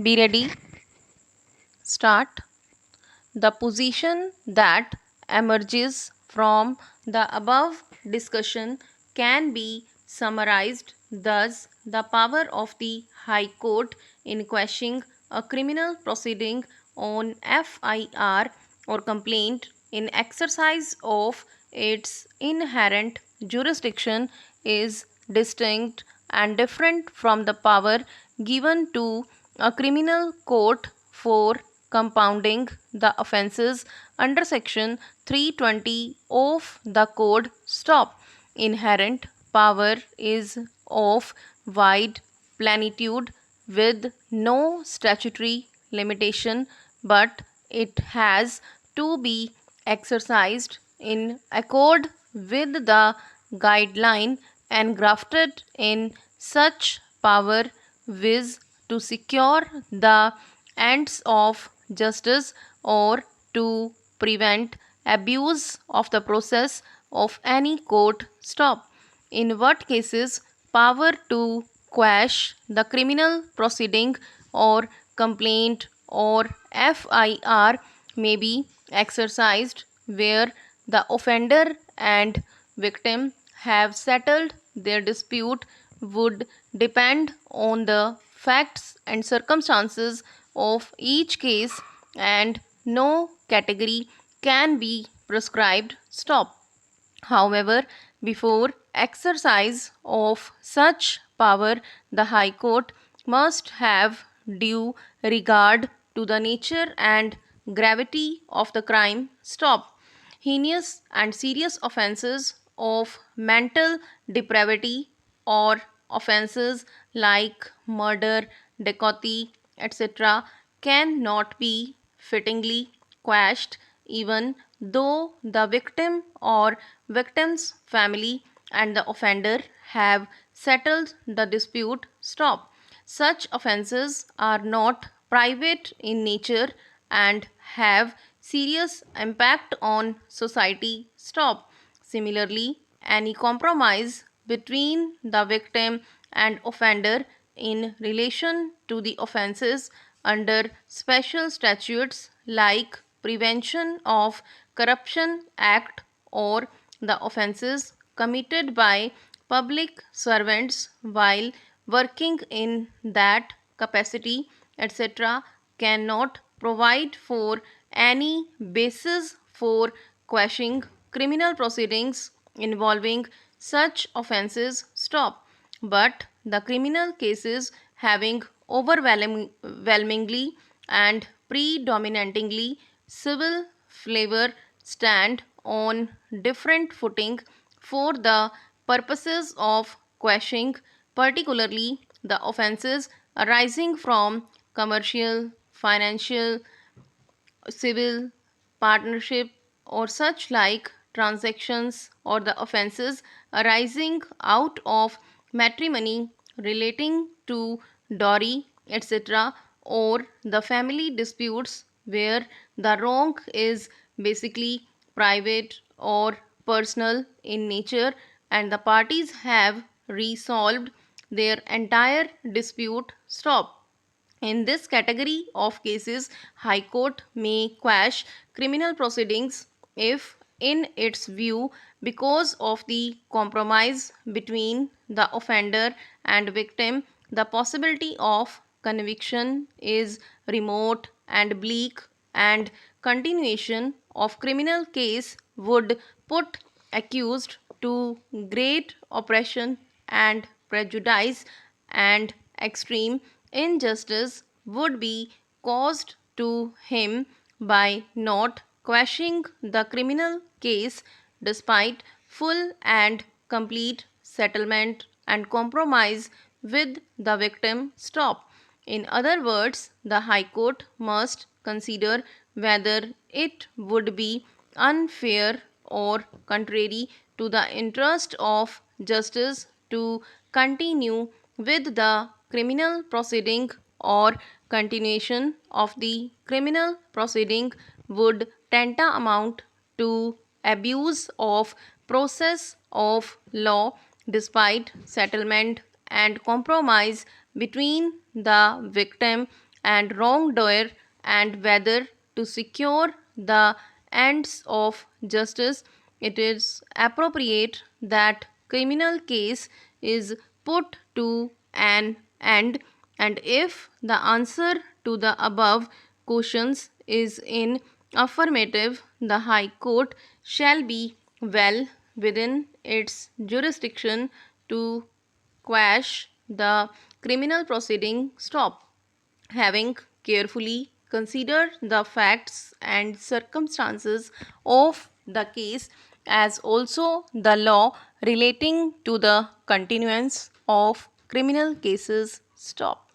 Be ready. Start. The position that emerges from the above discussion can be summarized thus: the power of the High Court in quashing a criminal proceeding on FIR or complaint in exercise of its inherent jurisdiction is distinct and different from the power given to a criminal court for compounding the offences under section 320 of the code. Stop. Inherent power is of wide plenitude with no statutory limitation, but it has to be exercised in accord with the guideline engrafted in such power, viz. To secure the ends of justice or to prevent abuse of the process of any court. Stop. In what cases power to quash the criminal proceeding or complaint or FIR may be exercised where the offender and victim have settled their dispute would depend on the facts and circumstances of each case, and no category can be prescribed. Stop. However, before exercise of such power, the High Court must have due regard to the nature and gravity of the crime. Stop. Heinous and serious offences of mental depravity or offences like murder, dacoity, etc., cannot be fittingly quashed even though the victim or victim's family and the offender have settled the dispute. Stop. Such offences are not private in nature and have serious impact on society. Stop. Similarly, any compromise between the victim and offender in relation to the offences under special statutes like Prevention of Corruption Act or the offences committed by public servants while working in that capacity, etc., cannot provide for any basis for quashing criminal proceedings involving such offences. Stop. But the criminal cases having overwhelmingly and predominantly civil flavor stand on different footing for the purposes of quashing, particularly the offences arising from commercial, financial, civil, partnership, or such like transactions, or the offences arising out of matrimony relating to dowry, etc., or the family disputes where the wrong is basically private or personal in nature and the parties have resolved their entire dispute. Stop. In this category of cases, High Court may quash criminal proceedings if, in its view, because of the compromise between the offender and victim, the possibility of conviction is remote and bleak, and continuation of criminal case would put accused to great oppression and prejudice, and extreme injustice would be caused to him by not quashing the criminal case despite full and complete settlement and compromise with the victim. Stop. In other words, the High Court must consider whether it would be unfair or contrary to the interest of justice to continue with the criminal proceeding, or continuation of the criminal proceeding would tantamount to abuse of process of law despite settlement and compromise between the victim and wrongdoer, and whether to secure the ends of justice, it is appropriate that criminal case is put to an end, and if the answer to the above questions is in affirmative, the High Court shall be well within its jurisdiction to quash the criminal proceeding. Stop. Having carefully considered the facts and circumstances of the case, as also the law relating to the continuance of criminal cases. Stop.